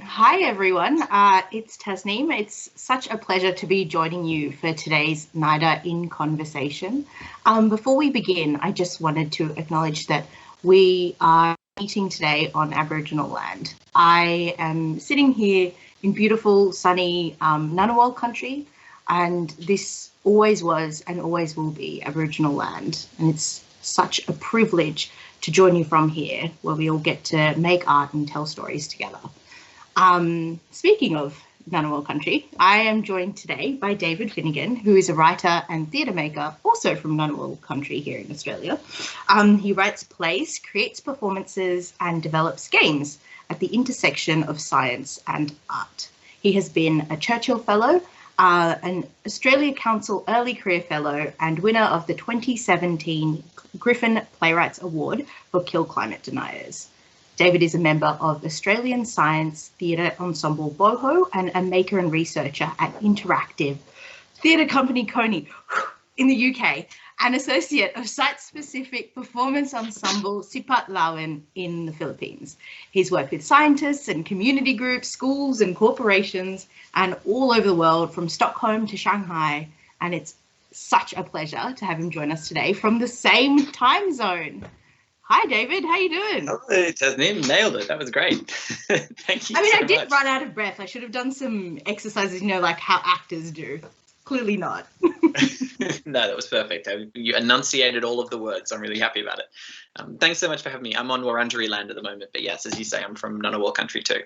Hi everyone, it's Tasnim. It's such a pleasure to be joining you for today's NIDA in Conversation. Before we begin, I just wanted to acknowledge that we are meeting today on Aboriginal land. I am sitting here in beautiful, sunny Ngunnawal country, and this always was and always will be Aboriginal land. And it's such a privilege to join you from here, where we all get to make art and tell stories together. Speaking of Ngunnawal country, I am joined today by David Finnigan, who is a writer and theatre maker, also from Ngunnawal country here in Australia. He writes plays, creates performances, and develops games at the intersection of science and art. He has been a Churchill Fellow, an Australia Council Early Career Fellow, and winner of the 2017 Griffin Playwrights Award for Kill Climate Deniers. David is a member of Australian Science Theatre Ensemble Boho and a maker and researcher at interactive theatre company Kony in the UK, and associate of site-specific performance ensemble Sipat Lawin in the Philippines. He's worked with scientists and community groups, schools and corporations, and all over the world, from Stockholm to Shanghai, and it's such a pleasure to have him join us today from the same time zone. Hi, David. How you doing? Hello, Tasnim. Nailed it. That was great. Thank you. I did run out of breath. I should have done some exercises, like how actors do. Clearly not. No, that was perfect. You enunciated all of the words. I'm really happy about it. Thanks so much for having me. I'm on Wurundjeri land at the moment, but yes, as you say, I'm from Ngunnawal country too.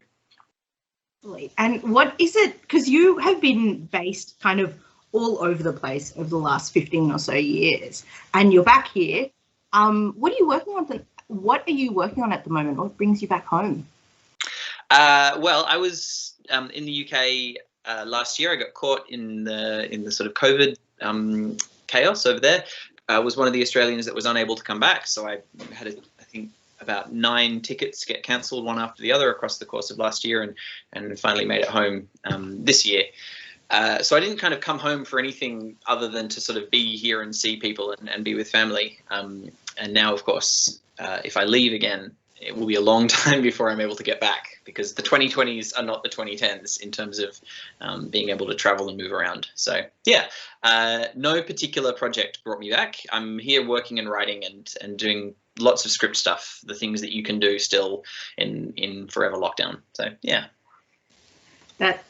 And what is it? Because you have been based kind of all over the place over the last 15 or so years, and you're back here. What are you working on? What are you working on at the moment? What brings you back home? Well, I was in the UK last year. I got caught in the sort of COVID chaos over there. I was one of the Australians that was unable to come back, so I had, I think, about 9 tickets get cancelled one after the other across the course of last year, and finally made it home this year. So I didn't kind of come home for anything other than to sort of be here and see people and be with family. And now, of course, if I leave again, it will be a long time before I'm able to get back, because the 2020s are not the 2010s in terms of being able to travel and move around. So yeah, no particular project brought me back. I'm here working and writing and doing lots of script stuff, the things that you can do still in forever lockdown. So yeah. That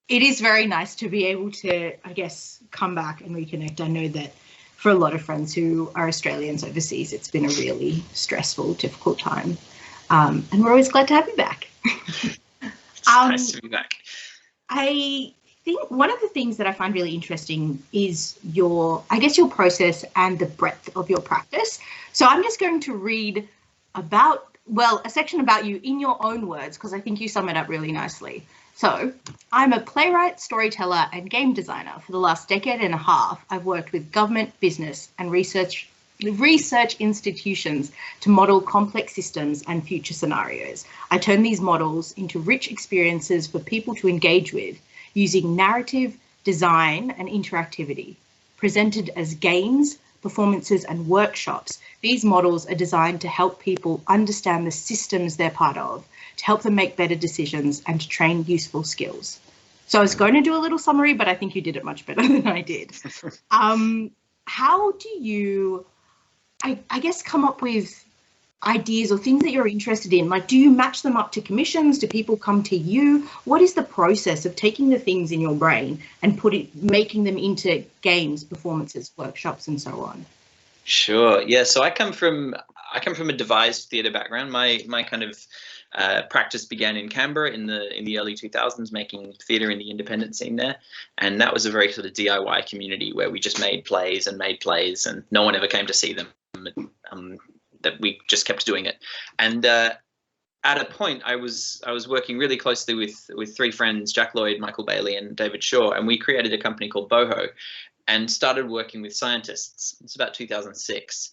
it is very nice to be able to, I guess, come back and reconnect. I know that for a lot of friends who are Australians overseas, it's been a really stressful, difficult time. And we're always glad to have you back. It's nice to be back. I think one of the things that I find really interesting is your process and the breadth of your practice. So I'm just going to read a section about you in your own words, because I think you sum it up really nicely. So, I'm a playwright, storyteller, and game designer. For the last decade and a half, I've worked with government, business, and research institutions to model complex systems and future scenarios. I turn these models into rich experiences for people to engage with using narrative, design, and interactivity. Presented as games, performances, and workshops, these models are designed to help people understand the systems they're part of, to help them make better decisions, and to train useful skills. So I was going to do a little summary, but I think you did it much better than I did. How do you, I guess, come up with ideas or things that you're interested in? Like, do you match them up to commissions? Do people come to you? What is the process of taking the things in your brain and making them into games, performances, workshops, and so on? Sure. Yeah. So I come from a devised theatre background. My kind of practice began in Canberra in the early 2000s, making theatre in the independent scene there, and that was a very sort of DIY community where we just made plays, and no one ever came to see them. That we just kept doing it, and at a point I was working really closely with 3 friends, Jack Lloyd, Michael Bailey, and David Shaw, and we created a company called Boho, and started working with scientists. It's about 2006.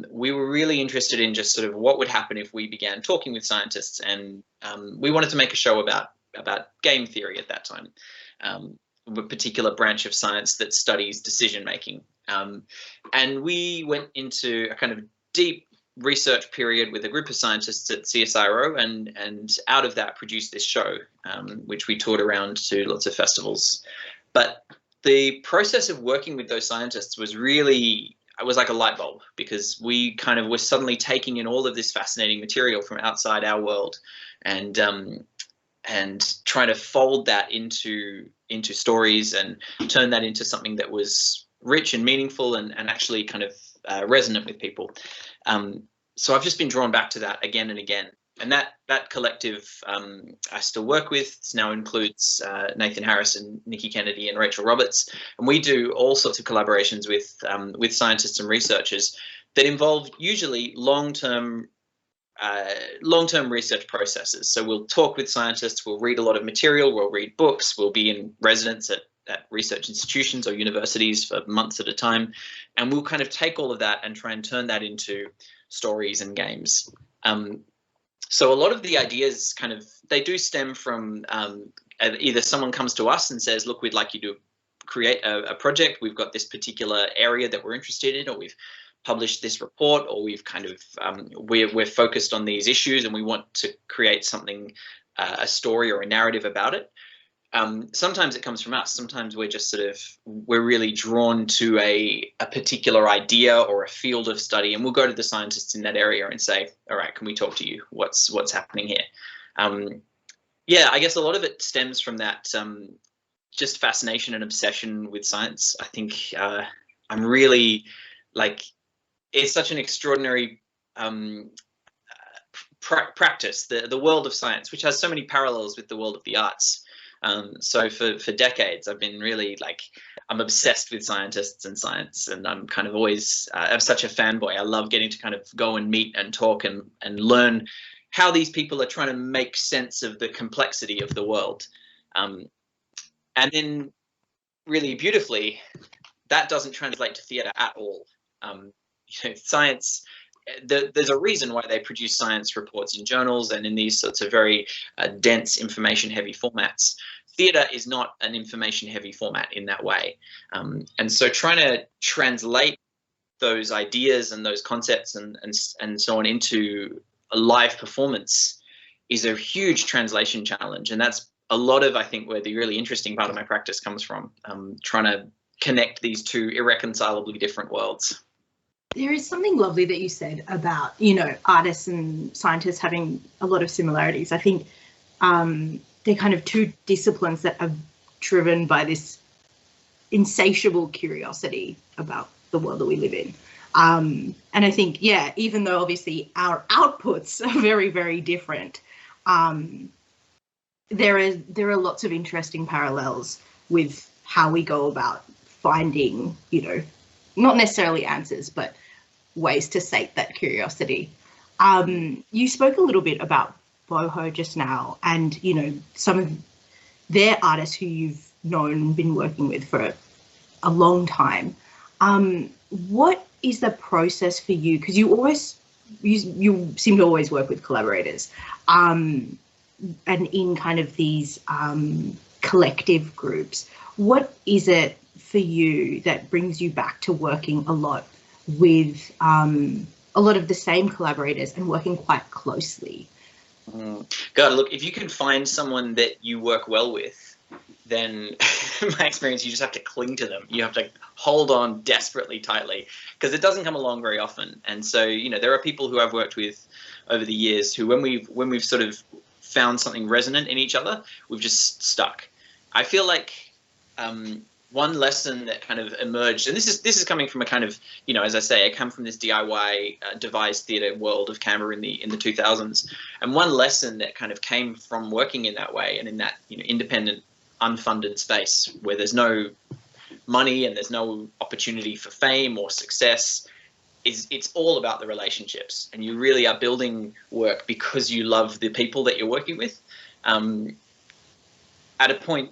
We were really interested in just sort of what would happen if we began talking with scientists, and we wanted to make a show about game theory at that time, a particular branch of science that studies decision making. And we went into a kind of deep research period with a group of scientists at CSIRO, and out of that produced this show, which we toured around to lots of festivals. But the process of working with those scientists was really, it was like a light bulb, because we kind of were suddenly taking in all of this fascinating material from outside our world, and trying to fold that into stories and turn that into something that was rich and meaningful and actually kind of resonant with people. So I've just been drawn back to that again and again. And that collective I still work with now includes Nathan Harris and Nikki Kennedy and Rachel Roberts. And we do all sorts of collaborations with scientists and researchers that involve usually long-term research processes. So we'll talk with scientists, we'll read a lot of material, we'll read books, we'll be in residence at research institutions or universities for months at a time, and we'll kind of take all of that and try and turn that into stories and games. So a lot of the ideas they do stem from either someone comes to us and says, look, we'd like you to create a project, we've got this particular area that we're interested in, or we've published this report, or we've kind of we're focused on these issues and we want to create something, a story or a narrative about it. Sometimes it comes from us. Sometimes we're just we're really drawn to a particular idea or a field of study, and we'll go to the scientists in that area and say, all right, can we talk to you? What's happening here? Yeah, I guess a lot of it stems from that just fascination and obsession with science. I think I'm really it's such an extraordinary practice, the world of science, which has so many parallels with the world of the arts. So for decades, I've been really I'm obsessed with scientists and science, and I'm kind of always, I'm such a fanboy. I love getting to kind of go and meet and talk and learn how these people are trying to make sense of the complexity of the world. And then really beautifully, that doesn't translate to theatre at all. Science, there's a reason why they produce science reports in journals and in these sorts of very dense, information-heavy formats. Theatre is not an information-heavy format in that way. And so trying to translate those ideas and those concepts and so on into a live performance is a huge translation challenge. And that's a lot of, I think, where the really interesting part of my practice comes from, trying to connect these two irreconcilably different worlds. There is something lovely that you said about, artists and scientists having a lot of similarities. I think they're kind of two disciplines that are driven by this insatiable curiosity about the world that we live in. And I think, yeah, even though obviously our outputs are very, very different, there are lots of interesting parallels with how we go about finding, not necessarily answers, but ways to sate that curiosity. You spoke a little bit about Boho just now, and some of their artists who you've known and been working with for a long time. What is the process for you? Because you seem to always work with collaborators, and in kind of these collective groups. What is it for you that brings you back to working a lot with a lot of the same collaborators and working quite closely? God, look, if you can find someone that you work well with, then in my experience, you just have to cling to them. You have to hold on desperately tightly, because it doesn't come along very often. And so, there are people who I've worked with over the years who, when we've sort of found something resonant in each other, we've just stuck. I feel like one lesson that kind of emerged, and this is coming from a kind of, as I say, I come from this DIY devised theatre world of Canberra in the 2000s, and one lesson that kind of came from working in that way and in that independent, unfunded space where there's no money and there's no opportunity for fame or success, is it's all about the relationships, and you really are building work because you love the people that you're working with. At a point,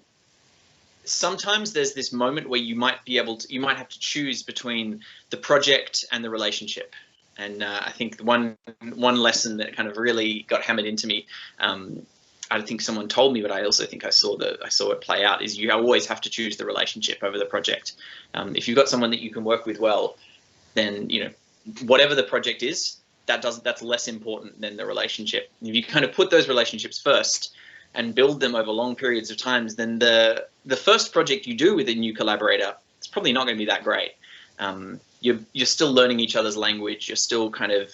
sometimes there's this moment where you might have to choose between the project and the relationship. And I think one lesson that kind of really got hammered into me, I think someone told me, but I also think I saw it play out, is you always have to choose the relationship over the project. If you've got someone that you can work with well, then whatever the project is, that's less important than the relationship. If you kind of put those relationships first and build them over long periods of times, then the first project you do with a new collaborator, it's probably not going to be that great. You're still learning each other's language. You're still kind of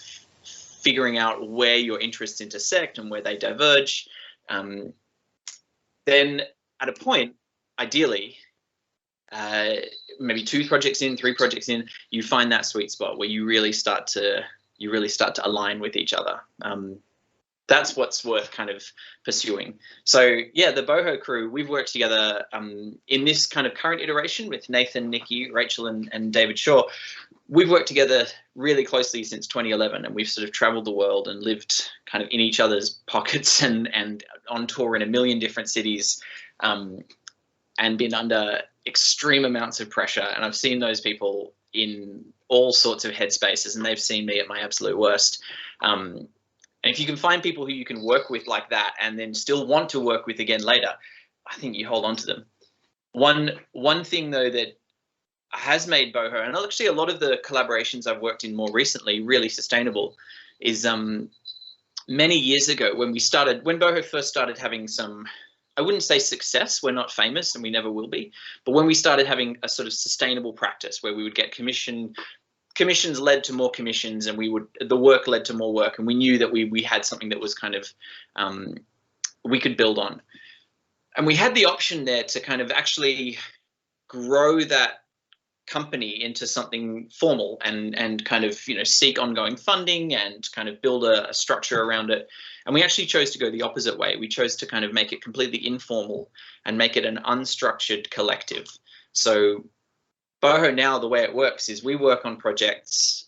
figuring out where your interests intersect and where they diverge. Then at a point, ideally, maybe 2 projects in, 3 projects in, you find that sweet spot where you really start to align with each other. That's what's worth kind of pursuing. So yeah, the Boho crew, we've worked together in this kind of current iteration with Nathan, Nikki, Rachel, and David Shaw. We've worked together really closely since 2011, and we've sort of traveled the world and lived kind of in each other's pockets and on tour in a million different cities, and been under extreme amounts of pressure. And I've seen those people in all sorts of headspaces, and they've seen me at my absolute worst. And if you can find people who you can work with like that and then still want to work with again later, I think you hold on to them. One thing though that has made Boho, and actually a lot of the collaborations I've worked in more recently, really sustainable, is many years ago when Boho first started having some, I wouldn't say success, we're not famous and we never will be, but when we started having a sort of sustainable practice where we would get commissions led to more commissions, and the work led to more work, and we knew that we had something that was kind of we could build on. And we had the option there to kind of actually grow that company into something formal and kind of, seek ongoing funding and kind of build a structure around it. And we actually chose to go the opposite way. We chose to kind of make it completely informal and make it an unstructured collective. So Boho now, the way it works is we work on projects.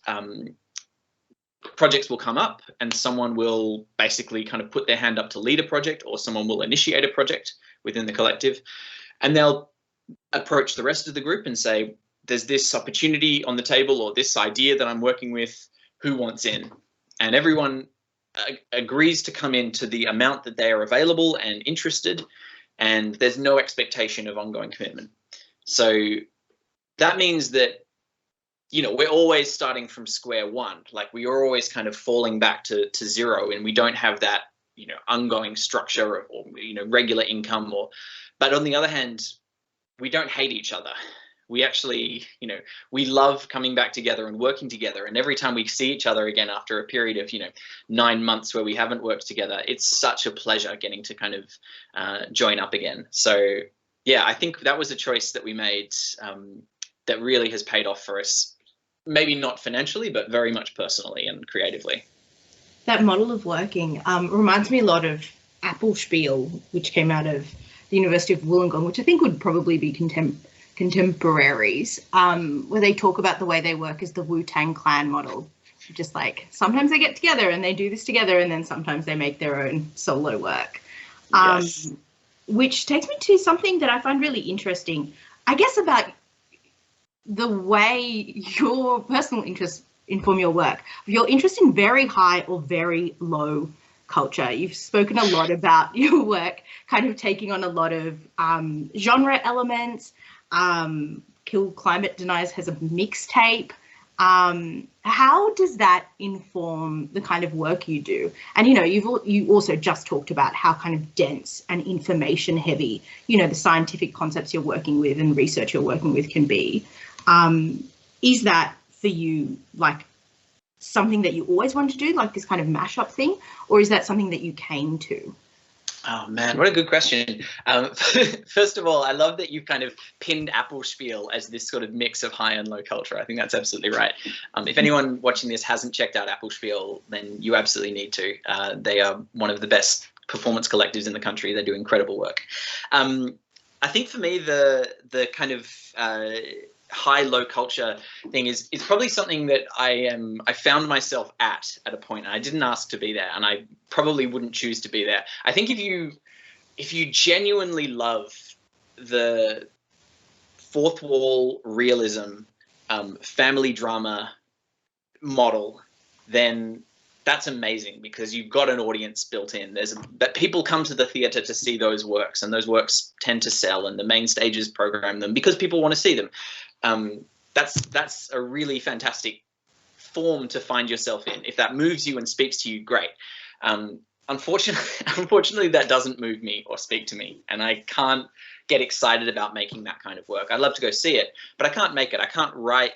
Projects will come up and someone will basically kind of put their hand up to lead a project, or someone will initiate a project within the collective, and they'll approach the rest of the group and say, there's this opportunity on the table or this idea that I'm working with, who wants in? And everyone agrees to come in to the amount that they are available and interested, and there's no expectation of ongoing commitment. So that means that, we're always starting from square one. Like, we are always kind of falling back to zero, and we don't have that, ongoing structure or regular income. But on the other hand, we don't hate each other. We actually, we love coming back together and working together. And every time we see each other again after a period of, 9 months where we haven't worked together, it's such a pleasure getting to kind of join up again. So yeah, I think that was a choice that we made that really has paid off for us. Maybe not financially, but very much personally and creatively. That model of working reminds me a lot of Apple Spiel, which came out of the University of Wollongong, which I think would probably be contemporaries, where they talk about the way they work as the Wu-Tang Clan model. Just like sometimes they get together and they do this together, and then sometimes they make their own solo work. Yes. Which takes me to something that I find really interesting, I guess, about the way your personal interests inform your work. Your interest in very high or very low culture. You've spoken a lot about your work kind of taking on a lot of genre elements. Kill Climate Deniers has a mixtape. How does that inform the kind of work you do? And, you also just talked about how kind of dense and information heavy, the scientific concepts you're working with and research you're working with can be. Is that for you, like, something that you always wanted to do, like this kind of mashup thing, or is that something that you came to? Oh man, what a good question. First of all, I love that you've kind of pinned Apple Spiel as this sort of mix of high and low culture. I think that's absolutely right. If anyone watching this hasn't checked out Apple Spiel, then you absolutely need to. They are one of the best performance collectives in the country. They do incredible work. I think for me, the kind of high-low culture thing is probably something that I found myself at a point. I didn't ask to be there, and I probably wouldn't choose to be there. I think if you genuinely love the fourth wall realism, family drama model, then that's amazing, because you've got an audience built in. That people come to the theatre to see those works, and those works tend to sell, and the main stages program them because people want to see them. That's a really fantastic form to find yourself in. If that moves you and speaks to you, great. Unfortunately, that doesn't move me or speak to me, and I can't get excited about making that kind of work. I'd love to go see it, but I can't make it. I can't write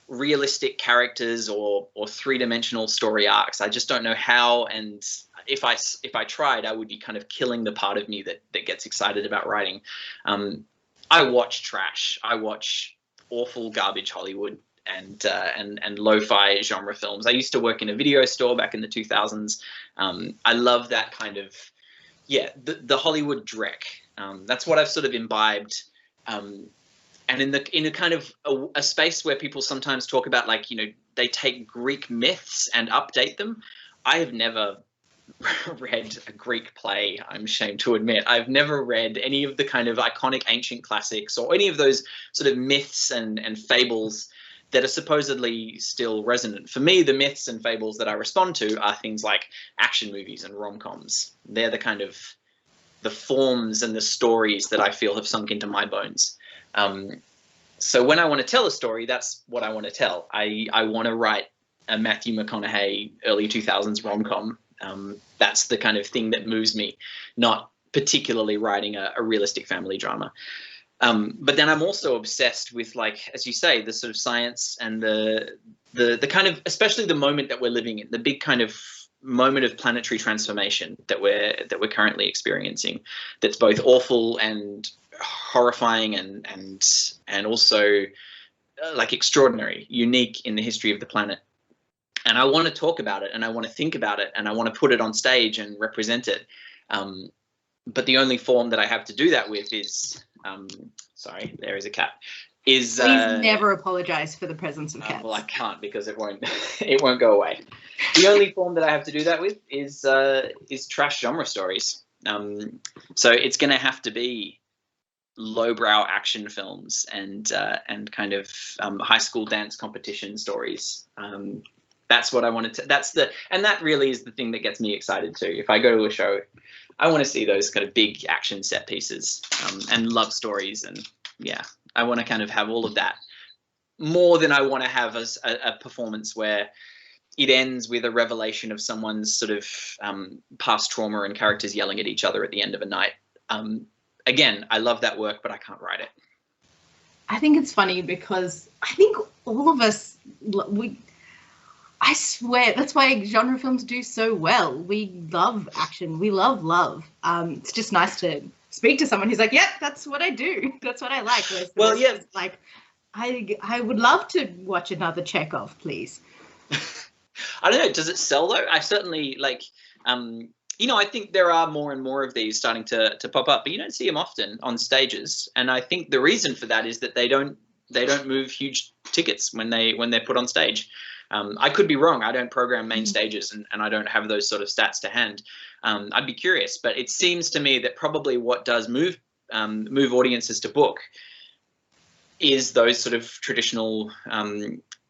realistic characters or three-dimensional story arcs. I just don't know how, and if I tried, I would be kind of killing the part of me that gets excited about writing. I watch trash. I watch awful garbage Hollywood and lo-fi genre films. I used to work in a video store back in the 2000s. I love that kind of, the Hollywood dreck. That's what I've sort of imbibed. And in a kind of a space where people sometimes talk about, like, you know, they take Greek myths and update them. I have never read a Greek play, I'm ashamed to admit. I've never read any of the kind of iconic ancient classics or any of those sort of myths and fables that are supposedly still resonant. For me, the myths and fables that I respond to are things like action movies and rom-coms. They're the kind of the forms and the stories that I feel have sunk into my bones. So when I want to tell a story, that's what I want to tell. I want to write a Matthew McConaughey early 2000s rom-com. That's the kind of thing that moves me, not particularly writing a realistic family drama. But then I'm also obsessed with, like, as you say, the sort of science and the kind of, especially the moment that we're living in, the big kind of moment of planetary transformation that we're currently experiencing. That's both awful and horrifying and also like extraordinary, unique in the history of the planet. And I want to talk about it, and I want to think about it, and I want to put it on stage and represent it. But the only form that I have to do that with is, sorry, there is a cat. Please never apologize for the presence of cats. Well, I can't, because it won't go away. The only form that I have to do that with is trash genre stories. So it's going to have to be lowbrow action films and kind of high school dance competition stories. That's what I wanted to. And that really is the thing that gets me excited too. If I go to a show, I want to see those kind of big action set pieces and love stories, and I want to kind of have all of that more than I want to have as a performance where it ends with a revelation of someone's sort of past trauma and characters yelling at each other at the end of a night. Again, I love that work, but I can't write it. I think it's funny because I think all of us, I swear, that's why genre films do so well. We love action. We love love. It's just nice to speak to someone who's like, yeah, that's what I do. That's what I like. Well, yeah. Like, I would love to watch another Chekhov, please. I don't know. Does it sell though? I certainly like, I think there are more and more of these starting to pop up, but you don't see them often on stages. And I think the reason for that is that they don't move huge tickets when they're put on stage. I could be wrong. I don't program main stages, and I don't have those sort of stats to hand. I'd be curious, but it seems to me that probably what does move audiences to book is those sort of traditional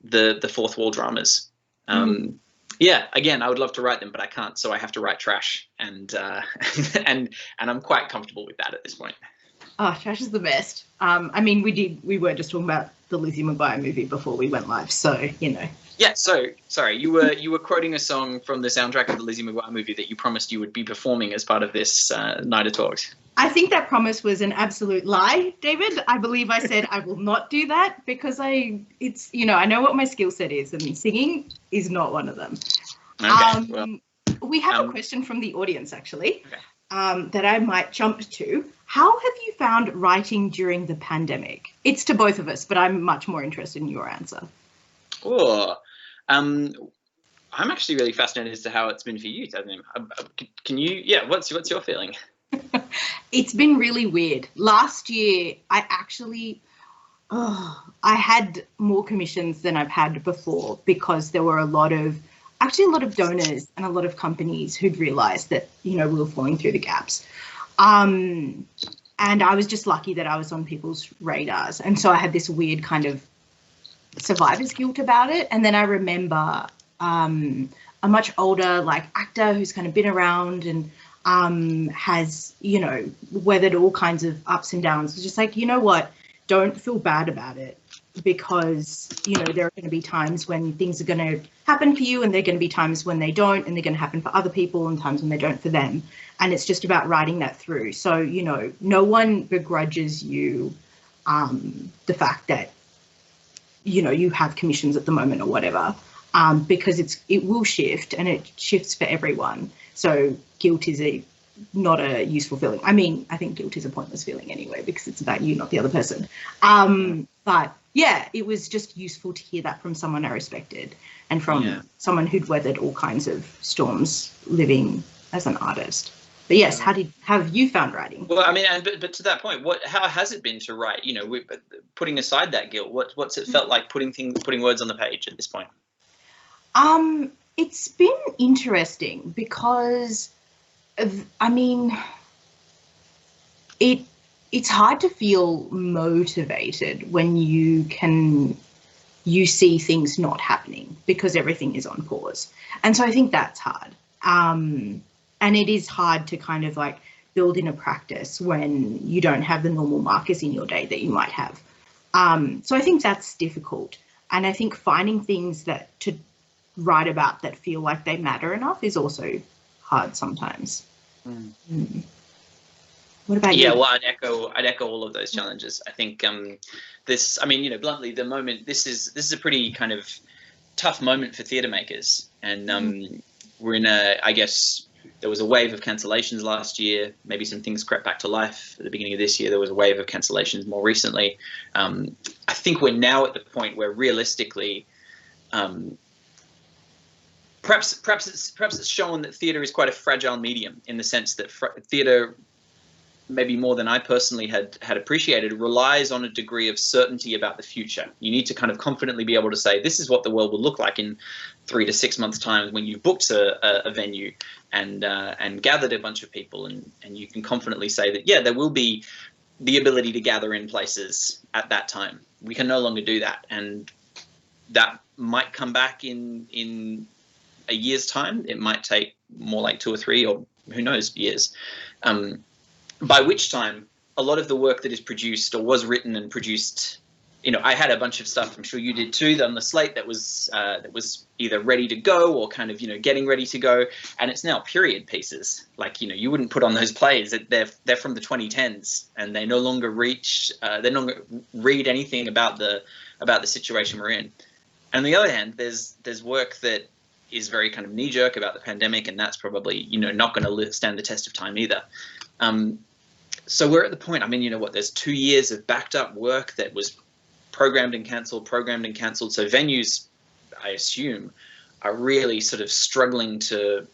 the fourth wall dramas. Yeah, again, I would love to write them, but I can't, so I have to write trash, and I'm quite comfortable with that at this point. Oh, trash is the best. I mean, we were just talking about the Lizzie McGuire movie before we went live, so you know. Yeah, so sorry, you were quoting a song from the soundtrack of the Lizzie McGuire movie that you promised you would be performing as part of this Night of Talks. I think that promise was an absolute lie, David. I believe I said I will not do that because I know what my skill set is, and singing is not one of them. Okay, we have a question from the audience, actually, that I might jump to. How have you found writing during the pandemic? It's to both of us, but I'm much more interested in your answer. Oh, I'm actually really fascinated as to how it's been for you, Tasnim. Can you? Yeah, what's your feeling? It's been really weird. Last year, I had more commissions than I've had before because there were a lot of donors and a lot of companies who'd realized that, we were falling through the gaps. And I was just lucky that I was on people's radars. And so I had this weird kind of survivor's guilt about it. And then I remember a much older actor who's kind of been around and has, weathered all kinds of ups and downs. It's just like, you know what, don't feel bad about it. because, you know, there are going to be times when things are going to happen for you, and there are going to be times when they don't, and they're going to happen for other people, and times when they don't for them. And it's just about writing that through. So, you know, no one begrudges you the fact that, you know, you have commissions at the moment or whatever, because it will shift, and it shifts for everyone. So guilt is not a useful feeling. I mean, I think guilt is a pointless feeling anyway, because it's about you, not the other person. But yeah, it was just useful to hear that from someone I respected, and from someone who'd weathered all kinds of storms living as an artist. But yes, how have you found writing? Well, I mean, but to that point, how has it been to write? You know, putting aside that guilt, what's it felt like putting words on the page at this point? It's been interesting because, I mean, it's hard to feel motivated when you see things not happening because everything is on pause. And so I think that's hard. And it is hard to kind of like build in a practice when you don't have the normal markers in your day that you might have. So I think that's difficult. And I think finding things to write about that feel like they matter enough is also hard sometimes. What about you? Yeah, well, I'd echo all of those challenges. I think this, I mean, you know, bluntly, this is a pretty kind of tough moment for theatre makers, and we're in I guess there was a wave of cancellations last year. Maybe some things crept back to life at the beginning of this year. There was a wave of cancellations more recently. I think we're now at the point where realistically, perhaps it's shown that theatre is quite a fragile medium, in the sense that theatre, maybe more than I personally had appreciated, relies on a degree of certainty about the future. You need to kind of confidently be able to say, this is what the world will look like in 3 to 6 months' time, when you've booked a venue and gathered a bunch of people, and you can confidently say that, yeah, there will be the ability to gather in places at that time. We can no longer do that, and that might come back in a year's time. It might take more like 2 or 3, or who knows, years. By which time a lot of the work that is produced or was written and produced, you know, I had a bunch of stuff, I'm sure you did too, on the slate that was either ready to go or kind of, you know, getting ready to go, and it's now period pieces. Like, you know, you wouldn't put on those plays. They're from the 2010s, and they no longer read anything about the situation we're in. And on the other hand, there's work that is very kind of knee-jerk about the pandemic, and that's probably, you know, not going to stand the test of time either. So we're at the point, I mean, you know what, there's 2 years of backed up work that was programmed and cancelled. So venues, I assume, are really sort of struggling to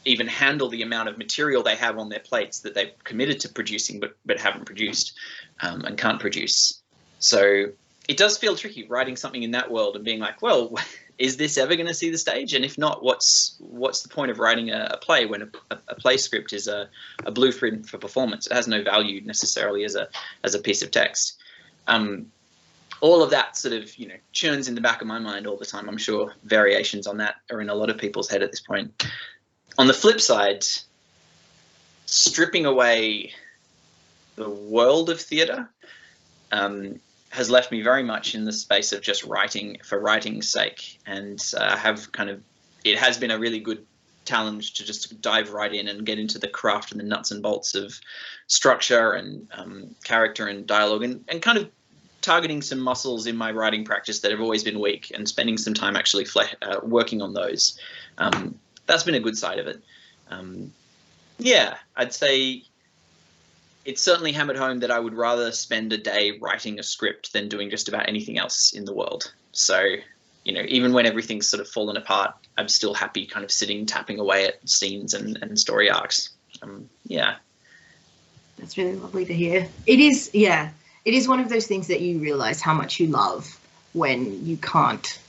even handle the amount of material they have on their plates that they've committed to producing but haven't produced and can't produce. So it does feel tricky writing something in that world and being like, well, is this ever going to see the stage? And if not, what's the point of writing a play when a play script is a blueprint for performance? It has no value necessarily as a piece of text. All of that sort of, you know, churns in the back of my mind all the time. I'm sure variations on that are in a lot of people's head at this point. On the flip side, stripping away the world of theatre has left me very much in the space of just writing for writing's sake, and it has been a really good challenge to just dive right in and get into the craft and the nuts and bolts of structure and character and dialogue, and kind of targeting some muscles in my writing practice that have always been weak, and spending some time actually working on those. That's been a good side of it. Yeah, I'd say it's certainly hammered home that I would rather spend a day writing a script than doing just about anything else in the world. So, you know, even when everything's sort of fallen apart, I'm still happy kind of sitting, tapping away at scenes and story arcs. Yeah. That's really lovely to hear. It is, yeah, it is one of those things that you realise how much you love when you can't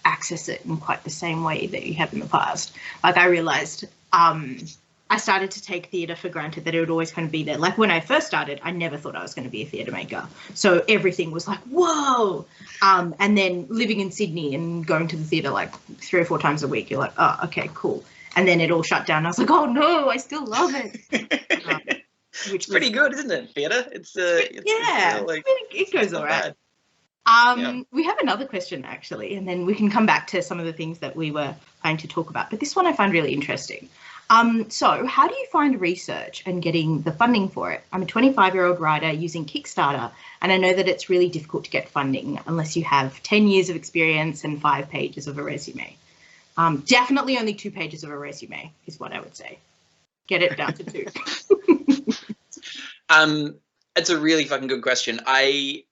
access it in quite the same way that you have in the past. Like, I realised I started to take theatre for granted, that it would always kind of be there. Like, when I first started, I never thought I was going to be a theatre maker. So everything was like, whoa. And then living in Sydney and going to the theatre like 3 or 4 times a week, you're like, oh, okay, cool. And then it all shut down. I was like, oh no, I still love it. Which pretty good, isn't it? Theatre. It's yeah, like, I mean, it goes all right. We have another question, actually, and then we can come back to some of the things that we were going to talk about. But this one I find really interesting. So how do you find research and getting the funding for it? I'm a 25-year-old writer using Kickstarter, and I know that it's really difficult to get funding unless you have 10 years of experience and 5 pages of a resume. Definitely only 2 pages of a resume is what I would say. Get it down to 2. It's a really fucking good question. I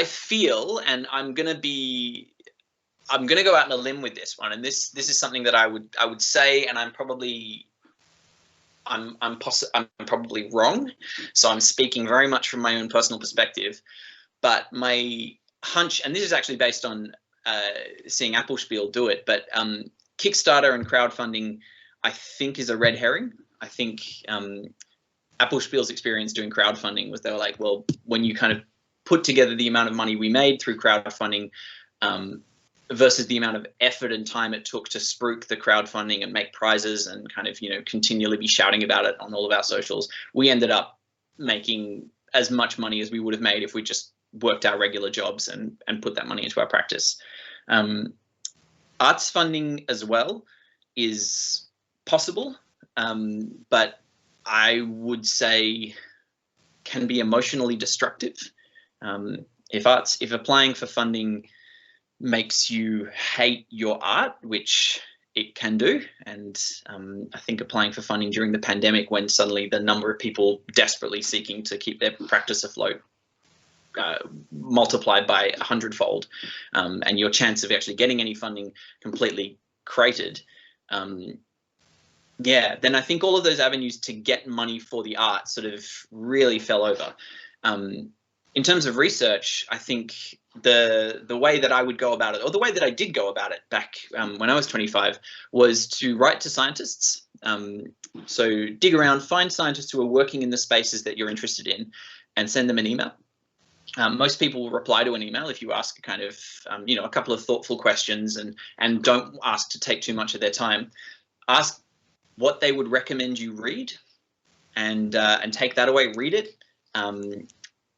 feel, and I'm gonna go out on a limb with this one, and this is something that I would say, and I'm probably wrong, so I'm speaking very much from my own personal perspective. But my hunch, and this is actually based on seeing Applespiel do it, but Kickstarter and crowdfunding, I think, is a red herring. I think Applespiel's experience doing crowdfunding was they were like, well, when you kind of put together the amount of money we made through crowdfunding versus the amount of effort and time it took to spruik the crowdfunding and make prizes and kind of, continually be shouting about it on all of our socials, we ended up making as much money as we would have made if we just worked our regular jobs and put that money into our practice. Arts funding as well is possible, but I would say can be emotionally destructive. If applying for funding makes you hate your art, which it can do, and I think applying for funding during the pandemic, when suddenly the number of people desperately seeking to keep their practice afloat multiplied by 100-fold, and your chance of actually getting any funding completely cratered, then I think all of those avenues to get money for the art sort of really fell over. In terms of research, I think the way that I would go about it, or the way that I did go about it back when I was 25, was to write to scientists. So dig around, find scientists who are working in the spaces that you're interested in, and send them an email. Most people will reply to an email if you ask kind of, a couple of thoughtful questions, and don't ask to take too much of their time. Ask what they would recommend you read, and take that away, read it.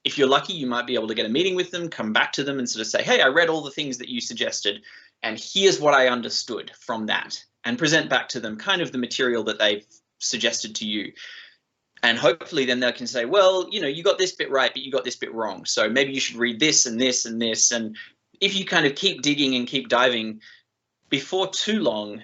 If you're lucky, you might be able to get a meeting with them, come back to them and sort of say, hey, I read all the things that you suggested, and here's what I understood from that, and present back to them kind of the material that they've suggested to you. And hopefully then they can say, well, you got this bit right, but you got this bit wrong. So maybe you should read this and this and this. And if you kind of keep digging and keep diving, before too long,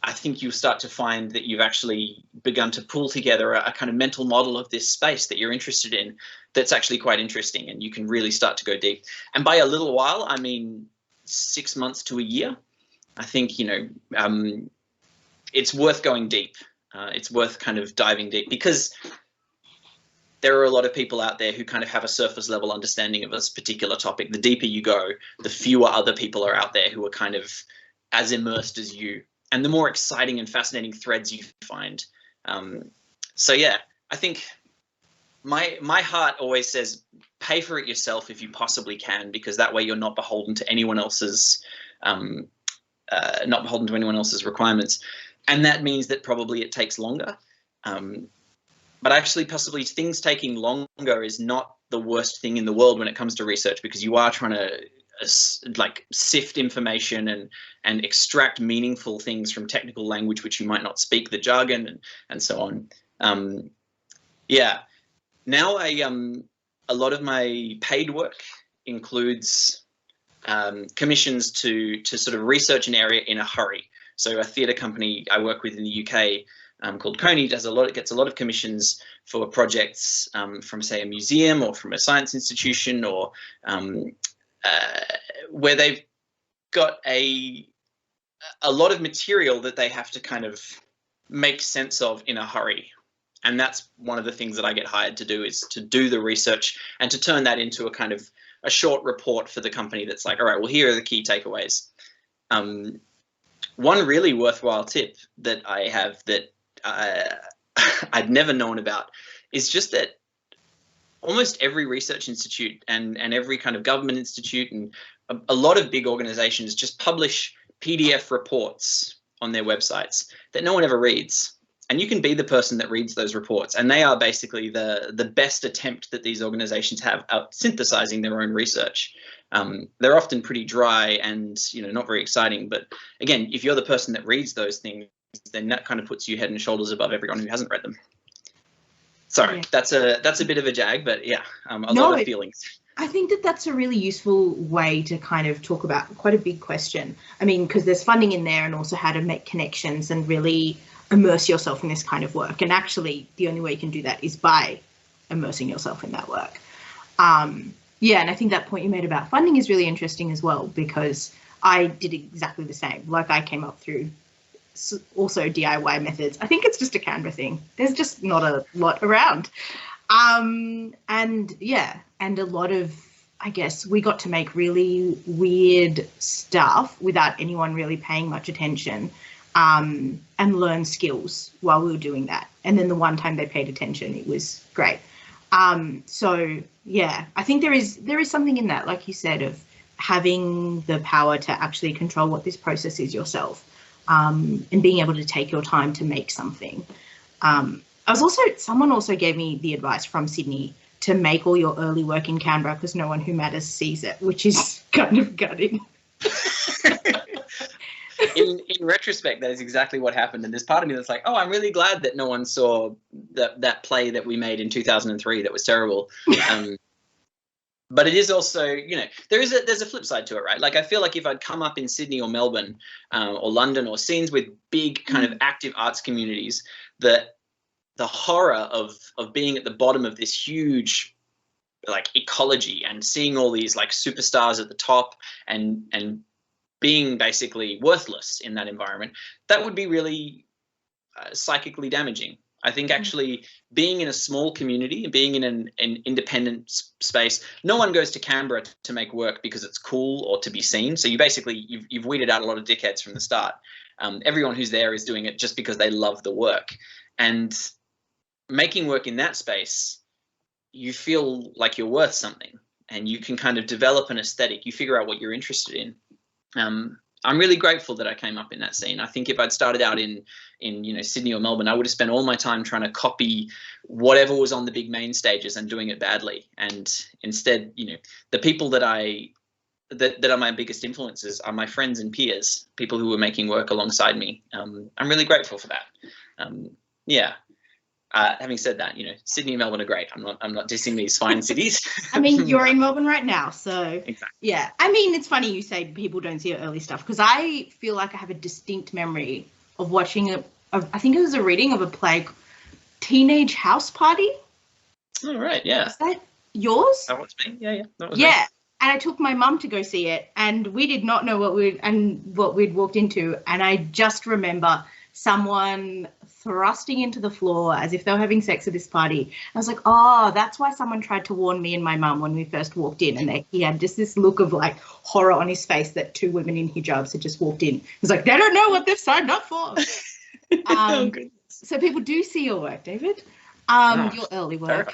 I think you'll start to find that you've actually begun to pull together a kind of mental model of this space that you're interested in that's actually quite interesting, and you can really start to go deep. And by a little while, I mean 6 months to a year. I think, it's worth going deep. It's worth kind of diving deep, because there are a lot of people out there who kind of have a surface level understanding of this particular topic. The deeper you go, the fewer other people are out there who are kind of as immersed as you, and the more exciting and fascinating threads you find. So yeah, I think my heart always says pay for it yourself if you possibly can, because that way you're not beholden to anyone else's requirements. And that means that probably it takes longer. But actually, possibly things taking longer is not the worst thing in the world when it comes to research, because you are trying to sift information and extract meaningful things from technical language which you might not speak, the jargon and so on. Now a lot of my paid work includes commissions to sort of research an area in a hurry. So a theatre company I work with in the UK called Kony gets a lot of commissions for projects from, say, a museum or from a science institution, or where they've got a lot of material that they have to kind of make sense of in a hurry. And that's one of the things that I get hired to do, is to do the research and to turn that into a kind of a short report for the company that's like, all right, well, here are the key takeaways. One really worthwhile tip that I have that I'd never known about is just that almost every research institute and every kind of government institute and a lot of big organizations just publish PDF reports on their websites that no one ever reads. and you can be the person that reads those reports, and they are basically the best attempt that these organizations have at synthesizing their own research. They're often pretty dry and, you know, not very exciting, but again, if you're the person that reads those things, then that kind of puts you head and shoulders above everyone who hasn't read them. Sorry, yeah. That's a bit of a jag, but yeah, a lot of feelings. I think that that's a really useful way to kind of talk about quite a big question. I mean, because there's funding in there, and also how to make connections and really immerse yourself in this kind of work. And actually, the only way you can do that is by immersing yourself in that work. Yeah, and I think that point you made about funding is really interesting as well, because I did exactly the same. Like, I came up through also DIY methods. I think it's just a Canva thing. There's just not a lot around. And yeah, and a lot of, I guess, we got to make really weird stuff without anyone really paying much attention, and learn skills while we were doing that. And then the one time they paid attention, it was great. So yeah, I think there is something in that, like you said, of having the power to actually control what this process is yourself, and being able to take your time to make something. Someone also gave me the advice from Sydney to make all your early work in Canberra, because no one who matters sees it, which is kind of gutting. In retrospect, that is exactly what happened. And there's part of me that's like, oh, I'm really glad that no one saw that play that we made in 2003 that was terrible. But it is also, you know, there's a flip side to it, right? Like, I feel like if I'd come up in Sydney or Melbourne, or London, or scenes with big kind of active arts communities, that the horror of being at the bottom of this huge, like, ecology and seeing all these like superstars at the top and being basically worthless in that environment, that would be really psychically damaging. I think actually being in a small community and being in an independent space, no one goes to Canberra to make work because it's cool or to be seen. So you've weeded out a lot of dickheads from the start. Everyone who's there is doing it just because they love the work. And making work in that space, you feel like you're worth something, and you can kind of develop an aesthetic. You figure out what you're interested in. I'm really grateful that I came up in that scene. I think if I'd started out in you know, Sydney or Melbourne, I would have spent all my time trying to copy whatever was on the big main stages and doing it badly. And instead, you know, the people that are my biggest influences are my friends and peers, people who were making work alongside me. I'm really grateful for that. Yeah. Having said that, you know, Sydney and Melbourne are great. I'm not dissing these fine cities. I mean, you're in Melbourne right now, so exactly. Yeah. I mean, it's funny you say people don't see your early stuff, because I feel like I have a distinct memory of watching I think it was a reading of a play, Teenage House Party. Oh, right, yeah. Is that yours? That was me. Yeah. That was me. Me. And I took my mum to go see it, and we did not know what we'd walked into, and I just remember someone thrusting into the floor as if they were having sex at this party. I was like, oh, that's why someone tried to warn me and my mum when we first walked in, and he had just this look of like horror on his face that two women in hijabs had just walked in. He was like, they don't know what they've signed up for. So people do see your work, David, your early work.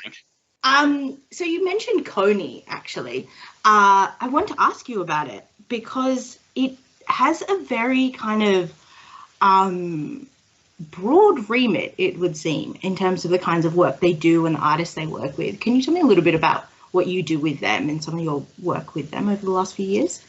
So you mentioned Kony, actually. I want to ask you about it because it has a very kind of broad remit, it would seem, in terms of the kinds of work they do and the artists they work with. Can you tell me a little bit about what you do with them and some of your work with them over the last few years?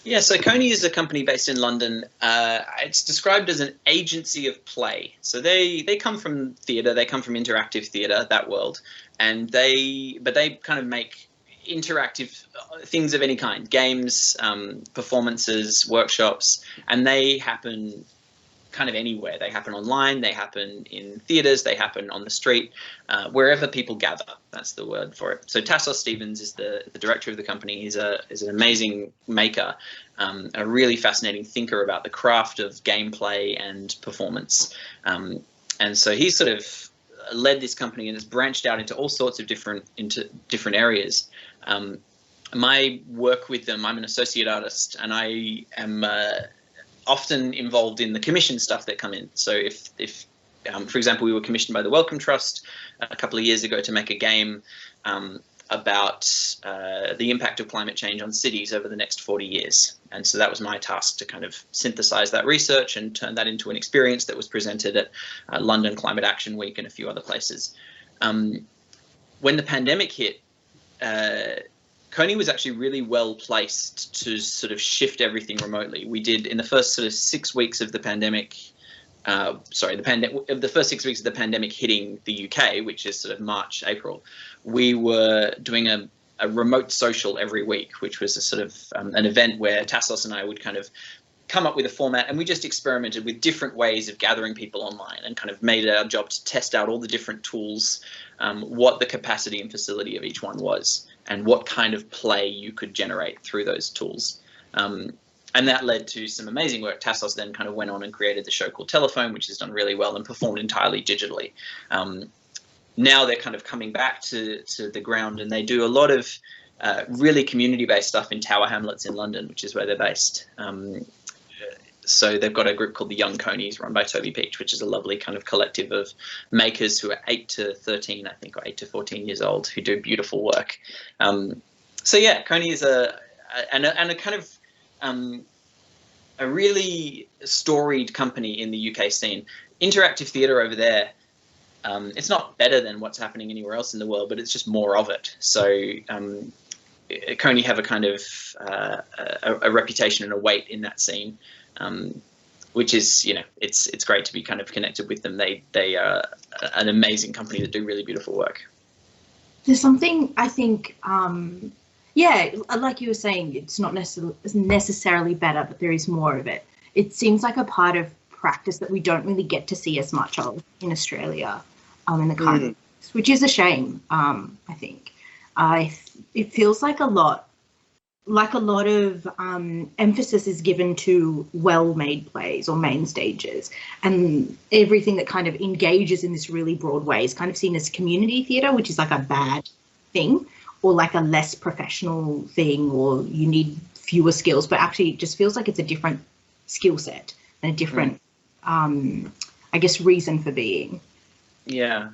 Yeah, so Coney is a company based in London. It's described as an agency of play. So they come from theatre, they come from interactive theatre, that world, but they kind of make interactive things of any kind, games, performances, workshops, and they happen kind of anywhere. They happen online, they happen in theatres, they happen on the street, wherever people gather. That's the word for it. So Tasnim Hossain is the director of the company. He's an amazing maker, a really fascinating thinker about the craft of gameplay and performance. And so he's sort of led this company and has branched out into all sorts of different areas. My work with them, I'm an associate artist, and I am often involved in the commission stuff that come in. So if for example, we were commissioned by the Wellcome Trust a couple of years ago to make a game. about the impact of climate change on cities over the next 40 years. And so that was my task, to kind of synthesize that research and turn that into an experience that was presented at London Climate Action Week and a few other places. When the pandemic hit, Kony was actually really well placed to sort of shift everything remotely. We did, in the first sort of 6 weeks of the pandemic, the first 6 weeks of the pandemic hitting the UK, which is sort of March, April, we were doing a remote social every week, which was a sort of an event where Tassos and I would kind of come up with a format, and we just experimented with different ways of gathering people online and kind of made it our job to test out all the different tools, what the capacity and facility of each one was, and what kind of play you could generate through those tools. And that led to some amazing work. Tassos then kind of went on and created the show called Telephone, which has done really well and performed entirely digitally. Now they're kind of coming back to the ground, and they do a lot of really community-based stuff in Tower Hamlets in London, which is where they're based. So they've got a group called the Young Conys, run by Toby Peach, which is a lovely kind of collective of makers who are 8 to 13, I think, or 8 to 14 years old, who do beautiful work. So yeah, Kony is a kind of a really storied company in the UK scene. Interactive theatre over there, it's not better than what's happening anywhere else in the world, but it's just more of it. So Kony have a kind of a reputation and a weight in that scene, which is, it's great to be kind of connected with them. They are an amazing company that do really beautiful work. There's something, I think, yeah, like you were saying, it's not necessarily better, but there is more of it. It seems like a part of practice that we don't really get to see as much of in Australia, in the current, which is a shame. I think it feels like a lot of emphasis is given to well-made plays or main stages, and everything that kind of engages in this really broad way is kind of seen as community theatre, which is like a bad thing, or like a less professional thing, or you need fewer skills, but actually it just feels like it's a different skill set and a different, I guess, reason for being. Yeah.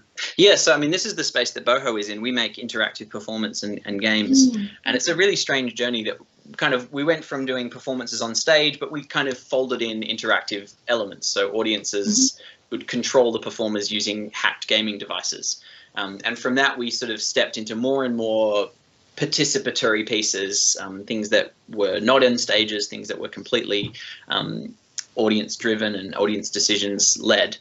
So, I mean, this is the space that Boho is in. We make interactive performance and games, and it's a really strange journey that kind of, we went from doing performances on stage, but we've kind of folded in interactive elements. So audiences would control the performers using hacked gaming devices. And from that, we sort of stepped into more and more participatory pieces, things that were not in stages, things that were completely audience driven and audience decisions led.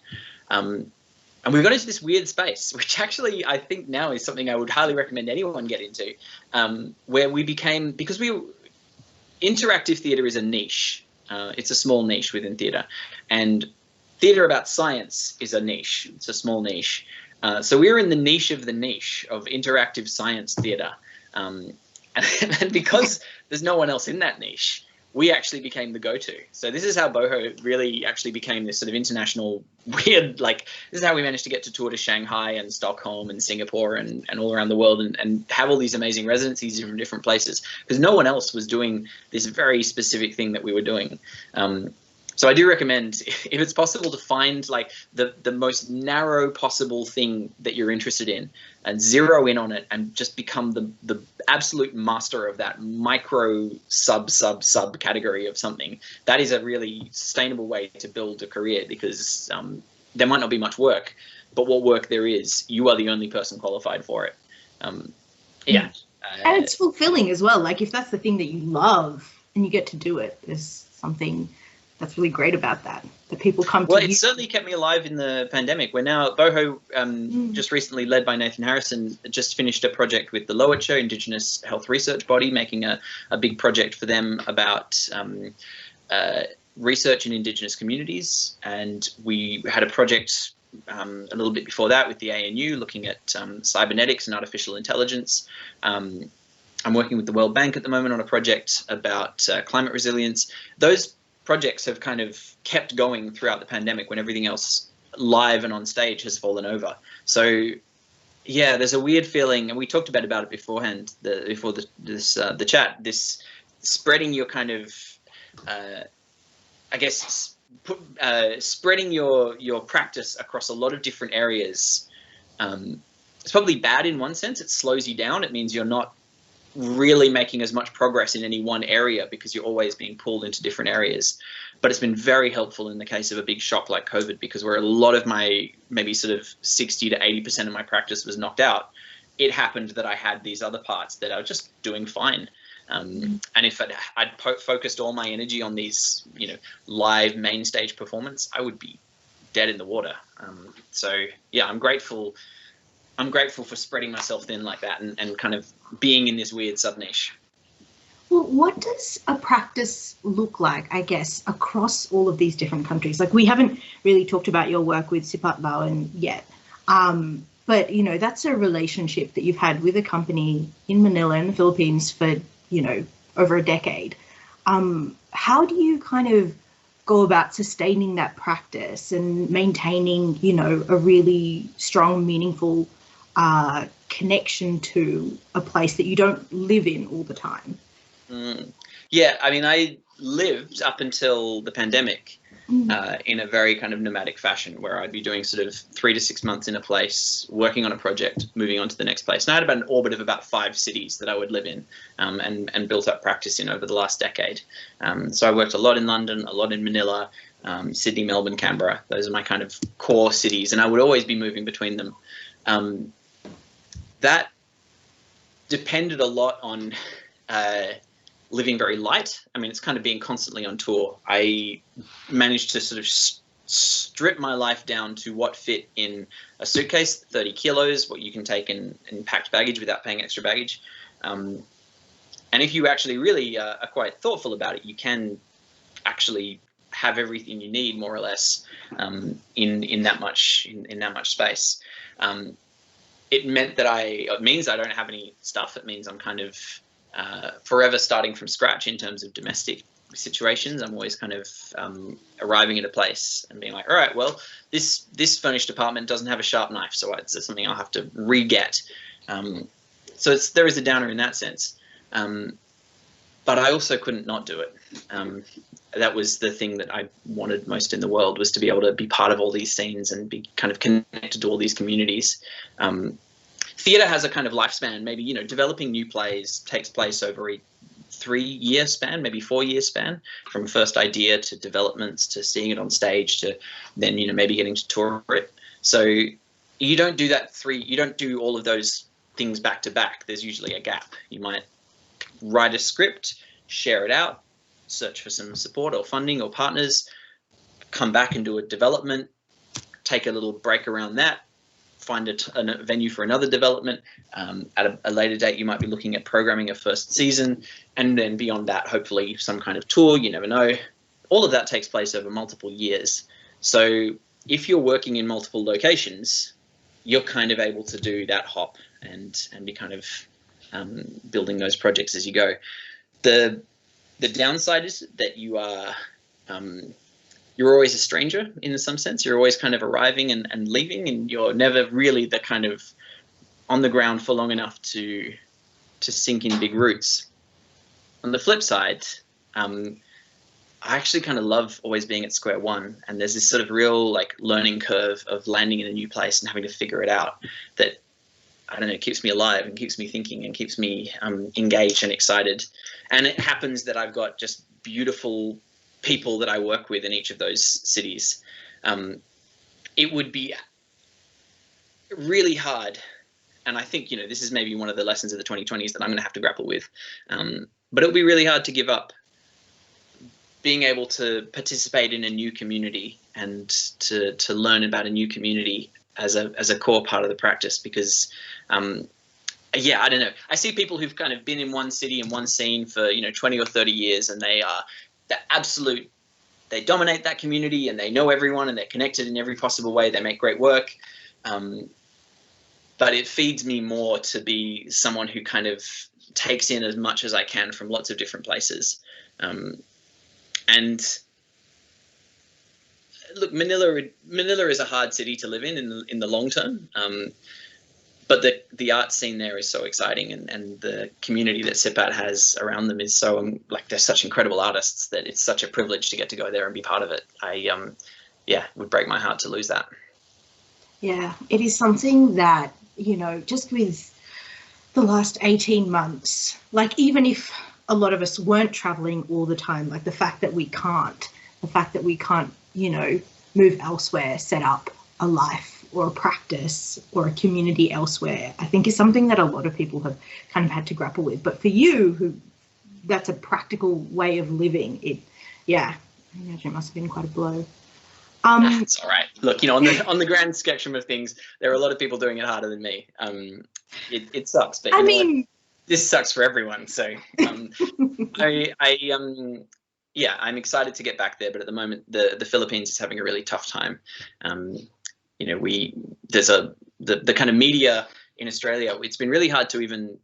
And we got into this weird space, which actually I think now is something I would highly recommend anyone get into, where we became, because interactive theatre is a niche. It's a small niche within theatre, and theatre about science is a niche. It's a small niche. So we're in the niche of interactive science theatre. And because there's no one else in that niche, we actually became the go-to. So this is how Boho really actually became this sort of international weird, this is how we managed to get to tour to Shanghai and Stockholm and Singapore and all around the world, and have all these amazing residencies from different places, because no one else was doing this very specific thing that we were doing. So I do recommend, if it's possible, to find the most narrow possible thing that you're interested in and zero in on it and just become the absolute master of that micro sub category of something. That is a really sustainable way to build a career, because there might not be much work, but what work there is, you are the only person qualified for it. And it's fulfilling as well. Like, if that's the thing that you love and you get to do it, there's something that's really great about that people come to. Well, it certainly kept me alive in the pandemic. We're now, Boho, just recently led by Nathan Harrison, just finished a project with the Lowacha Indigenous Health Research Body, making a big project for them about research in Indigenous communities. And we had a project a little bit before that with the ANU, looking at cybernetics and artificial intelligence. I'm working with the World Bank at the moment on a project about climate resilience. Those projects have kind of kept going throughout the pandemic when everything else live and on stage has fallen over. So yeah, there's a weird feeling, and we talked about it beforehand, before the chat, this spreading your kind of spreading your practice across a lot of different areas it's probably bad in one sense. It slows you down. It means you're not really making as much progress in any one area because you're always being pulled into different areas. But it's been very helpful in the case of a big shock like COVID, because where a lot of my, maybe sort of 60 to 80% of my practice was knocked out, it happened that I had these other parts that are just doing fine. And if I'd focused all my energy on these, you know, live main stage performance, I would be dead in the water. So yeah, I'm grateful for spreading myself thin like that and kind of being in this weird sub niche. Well, what does a practice look like, I guess, across all of these different countries? Like, we haven't really talked about your work with Sipat Lawin yet, but, you know, that's a relationship that you've had with a company in Manila in the Philippines for, you know, over a decade. How do you kind of go about sustaining that practice and maintaining, you know, a really strong, meaningful connection to a place that you don't live in all the time? Yeah, I mean, I lived up until the pandemic in a very kind of nomadic fashion, where I'd be doing sort of 3 to 6 months in a place, working on a project, moving on to the next place. And I had about an orbit of about 5 cities that I would live in and built up practice in over the last decade. So I worked a lot in London, a lot in Manila, Sydney, Melbourne, Canberra. Those are my kind of core cities, and I would always be moving between them. That depended a lot on living very light. I mean, it's kind of being constantly on tour. I managed to sort of strip my life down to what fit in a suitcase, 30 kilos, what you can take in packed baggage without paying extra baggage. And if you actually really are quite thoughtful about it, you can actually have everything you need, more or less, in that much space. It meant that it means I don't have any stuff. It means I'm kind of forever starting from scratch in terms of domestic situations. I'm always kind of arriving at a place and being like, all right, well, this furnished apartment doesn't have a sharp knife, so it's something I'll have to re-get. So there is a downer in that sense. But I also couldn't not do it. That was the thing that I wanted most in the world, was to be able to be part of all these scenes and be kind of connected to all these communities. Theatre has a kind of lifespan. Maybe, you know, developing new plays takes place over a 3-year span, maybe 4-year span, from first idea to developments to seeing it on stage to then, you know, maybe getting to tour it. So you don't do that you don't do all of those things back to back. There's usually a gap. You might write a script, share it out, search for some support or funding or partners, come back and do a development, take a little break around that, find a venue for another development. At a later date, you might be looking at programming a first season, and then beyond that, hopefully some kind of tour. You never know. All of that takes place over multiple years. So if you're working in multiple locations, you're kind of able to do that hop and be kind of building those projects as you go. The downside is that you're always a stranger in some sense. You're always kind of arriving and leaving, and you're never really the kind of on the ground for long enough to sink in big roots. On the flip side, I actually kind of love always being at square one, and there's this sort of real like learning curve of landing in a new place and having to figure it out that, I don't know, keeps me alive and keeps me thinking and keeps me engaged and excited. And it happens that I've got just beautiful people that I work with in each of those cities. It would be really hard, and I think, you know, this is maybe one of the lessons of the 2020s that I'm going to have to grapple with, but it'll be really hard to give up being able to participate in a new community and to learn about a new community as a core part of the practice, because yeah, I don't know. I see people who've kind of been in one city and one scene for, you know, 20 or 30 years, and they are they dominate that community and they know everyone and they're connected in every possible way. They make great work. But it feeds me more to be someone who kind of takes in as much as I can from lots of different places. And look, Manila is a hard city to live in the long term. But the art scene there is so exciting, and the community that Sipat has around them is so, like, they're such incredible artists that it's such a privilege to get to go there and be part of it. Yeah, it would break my heart to lose that. Yeah, it is something that you know, just with the last 18 months, like even if a lot of us weren't traveling all the time, like the fact that we can't, you know, move elsewhere, set up a life or a practice or a community elsewhere, I think is something that a lot of people have kind of had to grapple with. But for you, who that's a practical way of living, I imagine it must have been quite a blow. It's all right. Look, you know, on the grand spectrum of things, there are a lot of people doing it harder than me. It sucks, but I mean, this sucks for everyone. So, I'm excited to get back there, but at the moment, the Philippines is having a really tough time. You know, there's the kind of media in Australia. It's been really hard to even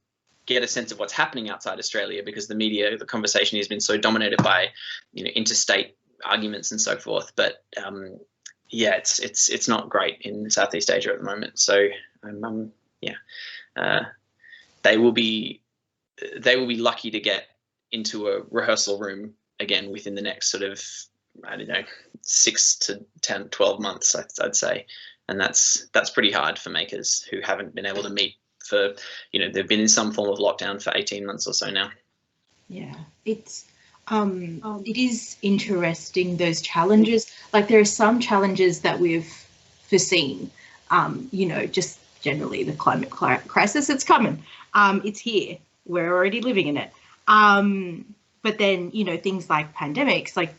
get a sense of what's happening outside Australia because the conversation has been so dominated by, you know, interstate arguments and so forth. But it's not great in Southeast Asia at the moment. So they will be lucky to get into a rehearsal room again within the next sort of, I don't know, 6 to 10, 12 months, I'd say. And that's pretty hard for makers who haven't been able to meet for, you know, they've been in some form of lockdown for 18 months or so now. Yeah, it is interesting, those challenges. Like there are some challenges that we've foreseen, you know, just generally the climate crisis, it's coming. It's here. We're already living in it. But then, you know, things like pandemics, like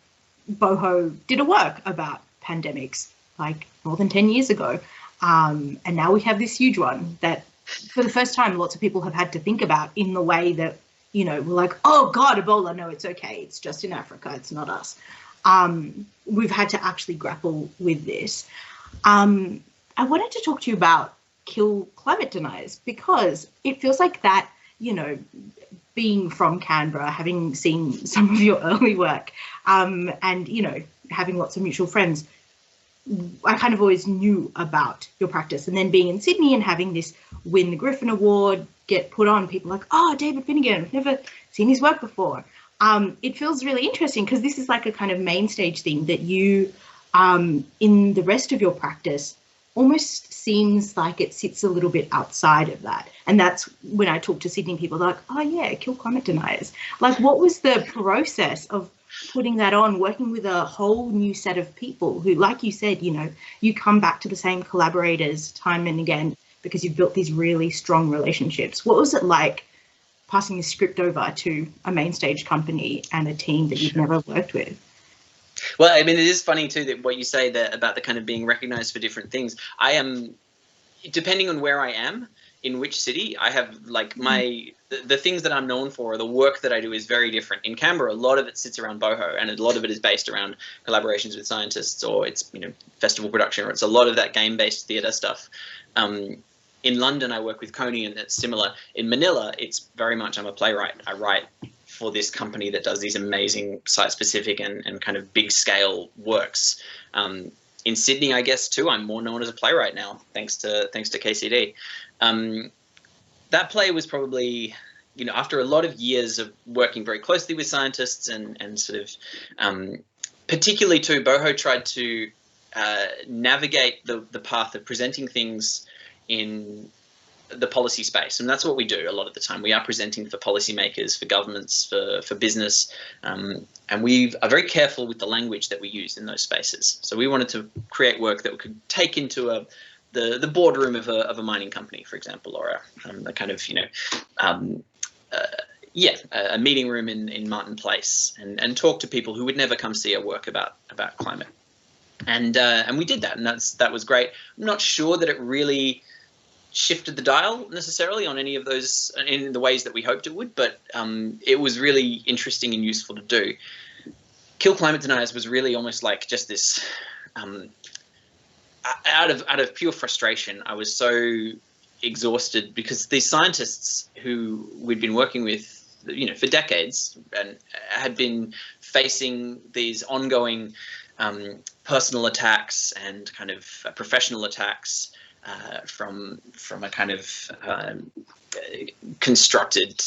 Boho did a work about pandemics like more than 10 years ago. And now we have this huge one that for the first time, lots of people have had to think about in the way that, you know, we're like, oh God, Ebola, no, it's okay. It's just in Africa. It's not us. We've had to actually grapple with this. I wanted to talk to you about Kill Climate Deniers because it feels like that, you know, being from Canberra, having seen some of your early work, and, you know, having lots of mutual friends, I kind of always knew about your practice. And then being in Sydney and having this win the Griffin Award, get put on, people like, oh, David Finnigan, I've never seen his work before. It feels really interesting because this is like a kind of main stage thing that you, in the rest of your practice, almost seems like it sits a little bit outside of that. And that's when I talk to Sydney people, they're like, oh yeah, Kill Climate Deniers. Like, what was the process of putting that on, working with a whole new set of people who, like you said, you know, you come back to the same collaborators time and again because you've built these really strong relationships. What was it like passing the script over to a main stage company and a team that you've never worked with? Well, I mean, it is funny too that what you say there about the kind of being recognized for different things. I am, depending on where I am, in which city, I have like the things that I'm known for, or the work that I do is very different. In Canberra, a lot of it sits around Boho, and a lot of it is based around collaborations with scientists, or it's, you know, festival production, or it's a lot of that game-based theatre stuff. In London, I work with Kony, and it's similar. In Manila, it's very much I'm a playwright. I write for this company that does these amazing site-specific and kind of big-scale works. In Sydney, I guess too, I'm more known as a playwright now, thanks to KCD. That play was probably, you know, after a lot of years of working very closely with scientists and sort of, particularly too, Boho tried to navigate the path of presenting things in the policy space, and that's what we do a lot of the time. We are presenting for policymakers, for governments, for business, and we are very careful with the language that we use in those spaces. So we wanted to create work that we could take into the boardroom of a mining company, for example, or a kind of, you know, a meeting room in Martin Place, and talk to people who would never come see a work about climate. And we did that, and that was great. I'm not sure that it really shifted the dial necessarily on any of those in the ways that we hoped it would, but it was really interesting and useful to do. Kill Climate Deniers was really almost like just this, out of pure frustration. I was so exhausted because these scientists who we'd been working with, you know, for decades and had been facing these ongoing personal attacks and kind of professional attacks from a kind of constructed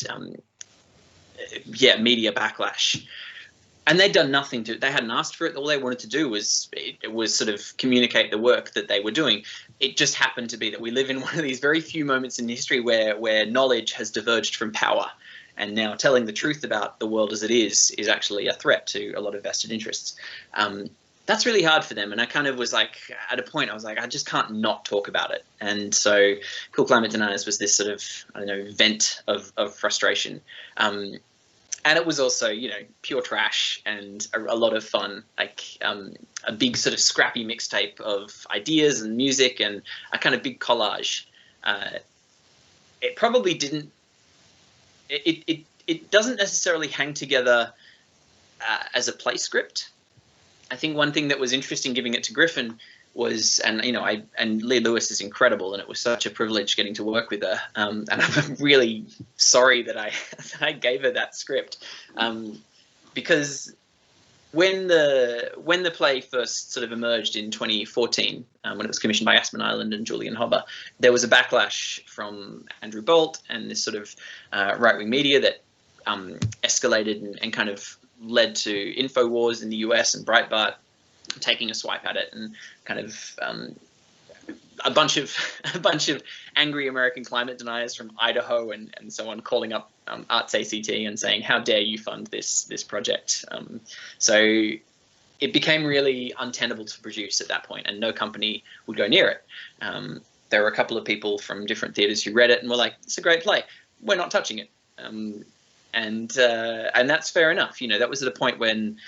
media backlash. they'd done nothing to, they hadn't asked for it. All they wanted to do was, it was sort of communicate the work that they were doing. It just happened to be that we live in one of these very few moments in history where knowledge has diverged from power. And now telling the truth about the world as it is actually a threat to a lot of vested interests. That's really hard for them. And I kind of was like, at a point, I was like, I just can't not talk about it. And so Kill Climate Deniers was this sort of, I don't know, vent of frustration. And it was also, you know, pure trash and a lot of fun, like a big sort of scrappy mixtape of ideas and music and a kind of big collage. It probably didn't, it doesn't necessarily hang together as a play script. I think one thing that was interesting giving it to Griffin was, and you know, and Lee Lewis is incredible, and it was such a privilege getting to work with her. And I'm really sorry that I gave her that script, because when the play first sort of emerged in 2014, when it was commissioned by Aspen Island and Julian Hobber, there was a backlash from Andrew Bolt and this sort of right-wing media that escalated and kind of led to InfoWars in the US and Breitbart taking a swipe at it, and kind of a bunch of angry American climate deniers from Idaho and so on calling up Arts ACT and saying, how dare you fund this project. So it became really untenable to produce at that point, and no company would go near it. There were a couple of people from different theatres who read it and were like, it's a great play, we're not touching it. And that's fair enough. You know, that was at a point when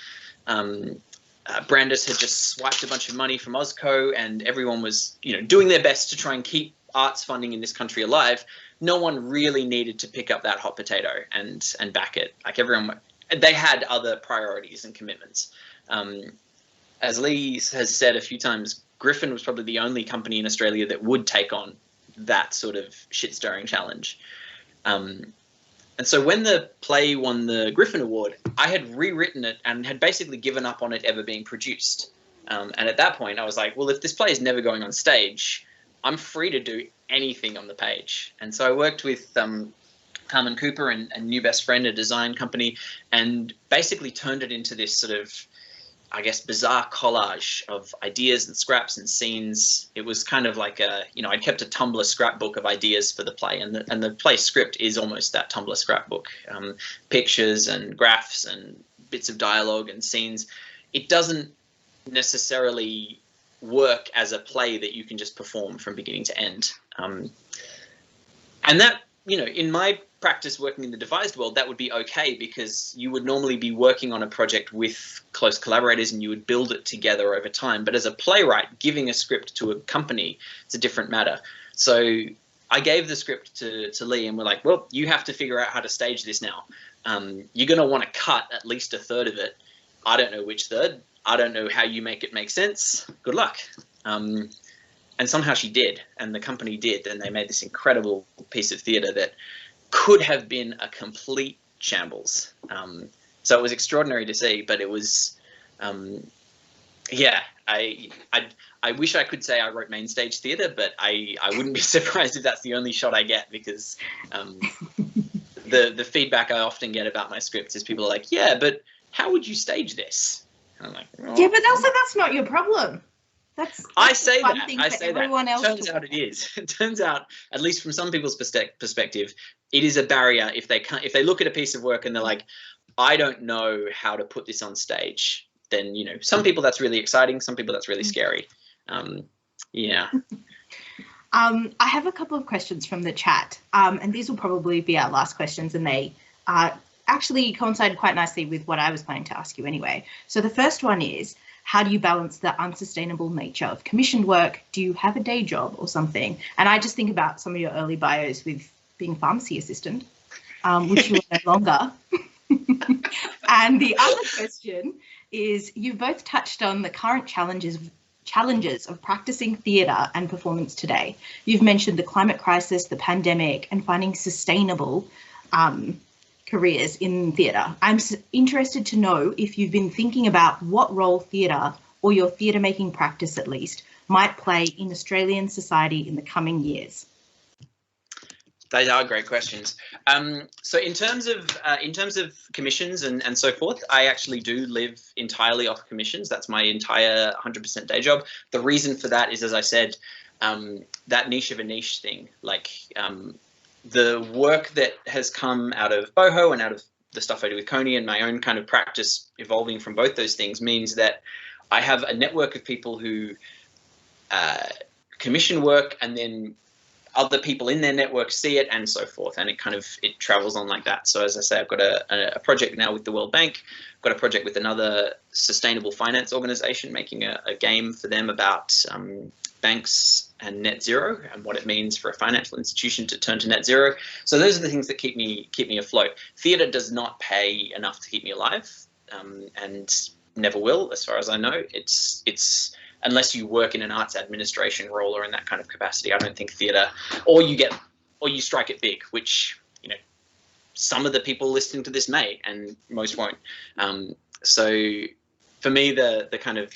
Brandis had just swiped a bunch of money from Ozco, and everyone was, you know, doing their best to try and keep arts funding in this country alive. No one really needed to pick up that hot potato and back it. Like everyone, they had other priorities and commitments. As Lee has said a few times, Griffin was probably the only company in Australia that would take on that sort of shit-stirring challenge. And so when the play won the Griffin Award, I had rewritten it and had basically given up on it ever being produced. And at that point, I was like, well, if this play is never going on stage, I'm free to do anything on the page. And so I worked with Carmen Cooper and New Best Friend, a design company, and basically turned it into this sort of, I guess, bizarre collage of ideas and scraps and scenes. It was kind of like a, you know, I'd kept a Tumblr scrapbook of ideas for the play, and the play script is almost that Tumblr scrapbook. Pictures and graphs and bits of dialogue and scenes. It doesn't necessarily work as a play that you can just perform from beginning to end. And that, you know, in my practice working in the devised world, that would be okay, because you would normally be working on a project with close collaborators and you would build it together over time. But as a playwright, giving a script to a company, it's a different matter. So I gave the script to Lee, and we're like, well, you have to figure out how to stage this now. You're going to want to cut at least a third of it. I don't know which third. I don't know how you make it make sense. Good luck. And somehow she did, and the company did, and they made this incredible piece of theatre that could have been a complete shambles. So it was extraordinary to see, but it was, yeah, I wish I could say I wrote main stage theatre, but I wouldn't be surprised if that's the only shot I get, because the feedback I often get about my scripts is people are like, yeah, but how would you stage this? And I'm like, oh. Yeah, but also that's not your problem. That's I say that. Else turns out it is. It turns out, at least from some people's perspective, it is a barrier if they look at a piece of work and they're like, I don't know how to put this on stage. Then, you know, some people that's really exciting, some people that's really scary. Yeah. I have a couple of questions from the chat, and these will probably be our last questions, and they actually coincide quite nicely with what I was planning to ask you anyway. So the first one is, how do you balance the unsustainable nature of commissioned work? Do you have a day job or something? And I just think about some of your early bios with being pharmacy assistant, which you are no longer. And the other question is, you've both touched on the current challenges of practicing theatre and performance today. You've mentioned the climate crisis, the pandemic, and finding sustainable careers in theatre. I'm interested to know if you've been thinking about what role theatre, or your theatre making practice at least, might play in Australian society in the coming years. They are great questions. So in terms of commissions and so forth, I actually do live entirely off commissions. That's my entire 100% day job. The reason for that is, as I said, that niche of a niche thing. Like the work that has come out of Boho and out of the stuff I do with Kony and my own kind of practice evolving from both those things means that I have a network of people who commission work, and then other people in their network see it and so forth, and it travels on like that. So as I say, I've got a project now with the World Bank. I've got a project with another sustainable finance organization, making a game for them about banks and net zero and what it means for a financial institution to turn to net zero. So those are the things that keep me afloat. Theatre does not pay enough to keep me alive, and never will, as far as I know. It's unless you work in an arts administration role or in that kind of capacity, I don't think theatre, or you strike it big, which, you know, some of the people listening to this may, and most won't. So for me, the kind of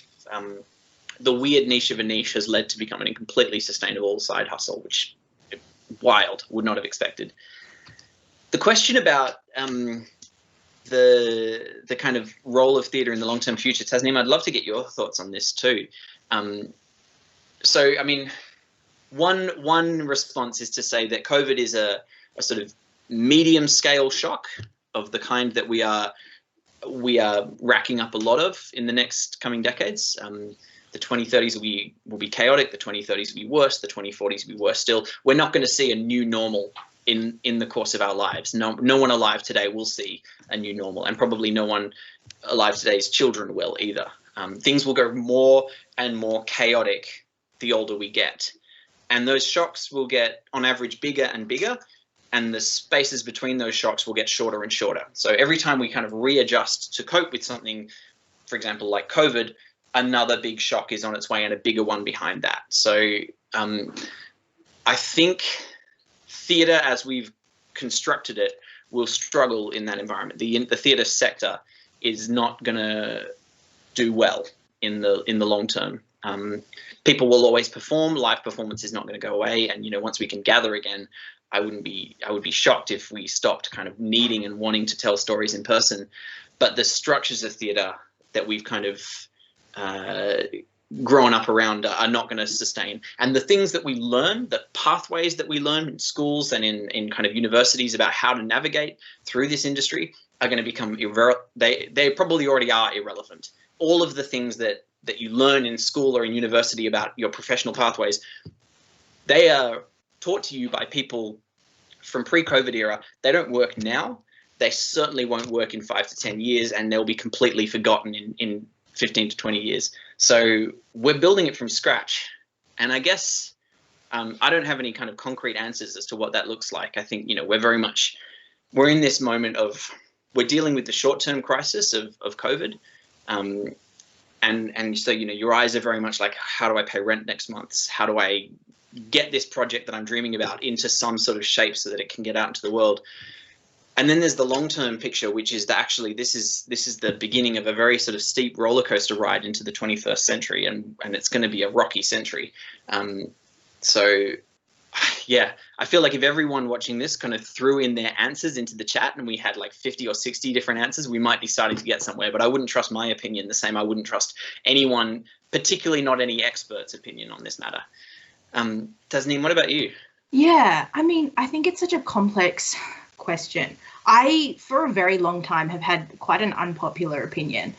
the weird niche of a niche has led to becoming a completely sustainable side hustle, which wild, would not have expected. The question about the kind of role of theatre in the long-term future, Tasnim, I'd love to get your thoughts on this too. So, I mean, one response is to say that COVID is a sort of medium-scale shock of the kind that we are racking up a lot of in the next coming decades. The 2030s will be chaotic. The 2030s will be worse. The 2040s will be worse still. We're not going to see a new normal in the course of our lives. No one alive today will see a new normal, and probably no one alive today's children will either. Things will go more and more chaotic the older we get, and those shocks will get, on average, bigger and bigger, and the spaces between those shocks will get shorter and shorter. So every time we kind of readjust to cope with something, for example, like COVID, another big shock is on its way and a bigger one behind that. So I think theatre, as we've constructed it, will struggle in that environment. The theatre sector is not going to do well in the long term. People will always perform. Live performance is not going to go away, and, you know, once we can gather again, I would be shocked if we stopped kind of needing and wanting to tell stories in person. But the structures of theatre that we've kind of grown up around are not going to sustain. And the things that we learn, the pathways that we learn in schools and in kind of universities about how to navigate through this industry are going to become they probably already are irrelevant. All of the things that you learn in school or in university about your professional pathways, they are taught to you by people from pre-COVID era. They don't work now. They certainly won't work in 5 to 10 years, and they'll be completely forgotten in 15 to 20 years. So we're building it from scratch. And I guess I don't have any kind of concrete answers as to what that looks like. I think, you know, we're in this moment of, we're dealing with the short-term crisis of COVID. And so, you know, your eyes are very much like, how do I pay rent next month? How do I get this project that I'm dreaming about into some sort of shape so that it can get out into the world? And then there's the long-term picture, which is that actually this is the beginning of a very sort of steep roller coaster ride into the 21st century, and it's going to be a rocky century. So, yeah, I feel like if everyone watching this kind of threw in their answers into the chat and we had like 50 or 60 different answers, we might be starting to get somewhere. But I wouldn't trust my opinion the same I wouldn't trust anyone, particularly not any expert's opinion on this matter. Tasnim, what about you? Yeah, I mean, I think it's such a complex question. I, for a very long time, have had quite an unpopular opinion,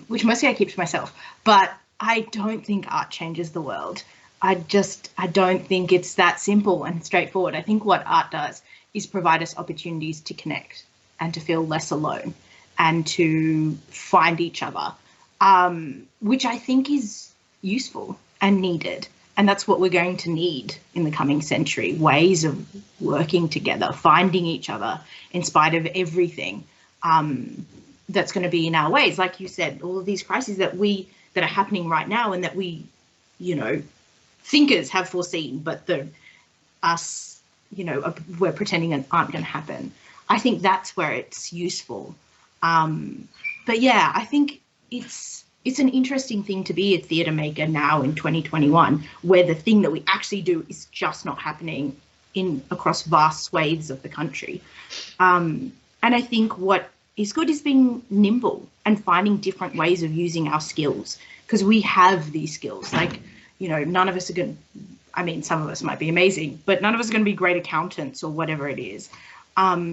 which mostly I keep to myself, but I don't think art changes the world. I don't think it's that simple and straightforward. I think what art does is provide us opportunities to connect and to feel less alone and to find each other, which I think is useful and needed. And that's what we're going to need in the coming century, ways of working together, finding each other in spite of everything that's going to be in our ways. Like you said, all of these crises that are happening right now and that we, you know, thinkers have foreseen, but us, you know, we're pretending aren't going to happen. I think that's where it's useful. But yeah, I think it's an interesting thing to be a theatre maker now in 2021, where the thing that we actually do is just not happening across vast swathes of the country. And I think what is good is being nimble and finding different ways of using our skills, because we have these skills. Like, none of us are going to, I mean, some of us might be amazing, but none of us are going to be great accountants or whatever it is.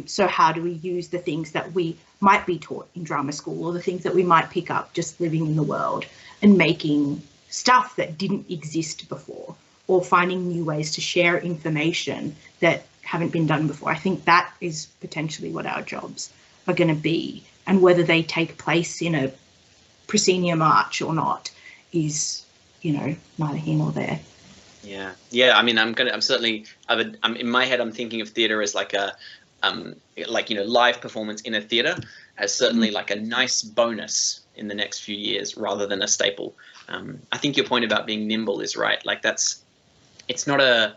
So how do we use the things that we might be taught in drama school, or the things that we might pick up just living in the world, and making stuff that didn't exist before, or finding new ways to share information that haven't been done before? I think that is potentially what our jobs are going to be, and whether they take place in a proscenium arch or not is, neither here nor there. Yeah. I mean, I'm in my head, I'm thinking of theatre as like a, live performance in a theatre as certainly like a nice bonus in the next few years rather than a staple. I think your point about being nimble is right. Like it's not a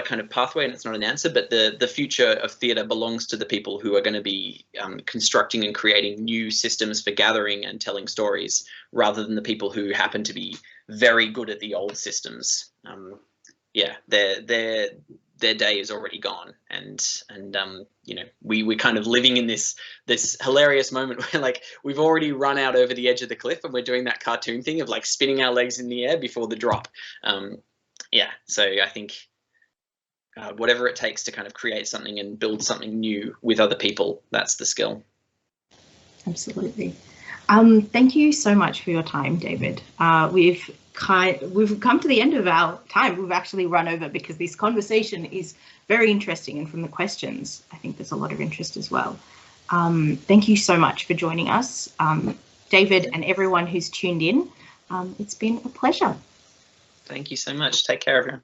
kind of pathway and it's not an answer, but the future of theatre belongs to the people who are going to be constructing and creating new systems for gathering and telling stories, rather than the people who happen to be very good at the old systems. Their day is already gone, and we're kind of living in this hilarious moment where, like, we've already run out over the edge of the cliff, and we're doing that cartoon thing of like spinning our legs in the air before the drop. So I think whatever it takes to kind of create something and build something new with other people, that's the skill. Absolutely. Thank you so much for your time, David. We've come to the end of our time. We've actually run over because this conversation is very interesting, and from the questions, I think there's a lot of interest as well. Thank you so much for joining us, David, and everyone who's tuned in. It's been a pleasure. Thank you so much. Take care, everyone.